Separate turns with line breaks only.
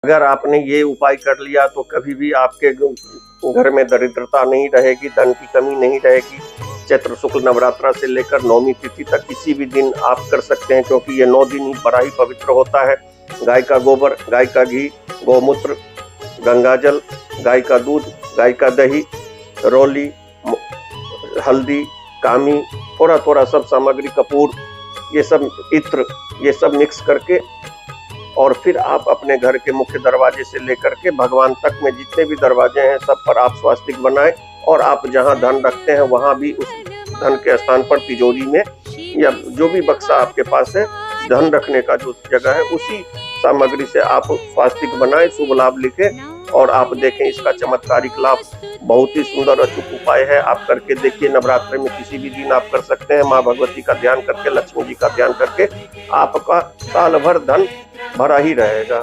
अगर आपने ये उपाय कर लिया तो कभी भी आपके घर में दरिद्रता नहीं रहेगी, धन की कमी नहीं रहेगी। चैत्र शुक्ल नवरात्रा से लेकर नवमी तिथि तक किसी भी दिन आप कर सकते हैं, क्योंकि ये 9 दिन ही बड़ा ही पवित्र होता है। गाय का गोबर, गाय का घी, गौमूत्र, गंगाजल, गाय का दूध, गाय का दही, रौली, हल्दी, कामी, थोड़ा थोड़ा सब सामग्री, कपूर, ये सब इत्र, ये सब मिक्स करके और फिर आप अपने घर के मुख्य दरवाजे से लेकर के भगवान तक में जितने भी दरवाजे हैं सब पर आप स्वास्तिक बनाएं। और आप जहां धन रखते हैं वहां भी उस धन के स्थान पर तिजोरी में या जो भी बक्सा आपके पास है, धन रखने का जो जगह है, उसी सामग्री से आप स्वास्तिक बनाएं, शुभ लाभ लिखें और आप देखें इसका चमत्कारिक लाभ। बहुत ही सुंदर अचूक उपाय है, आप करके देखिए। नवरात्रि में किसी भी दिन आप कर सकते हैं। माँ भगवती का ध्यान करके, लक्ष्मी जी का ध्यान करके आपका साल भर धन भरा ही रहेगा।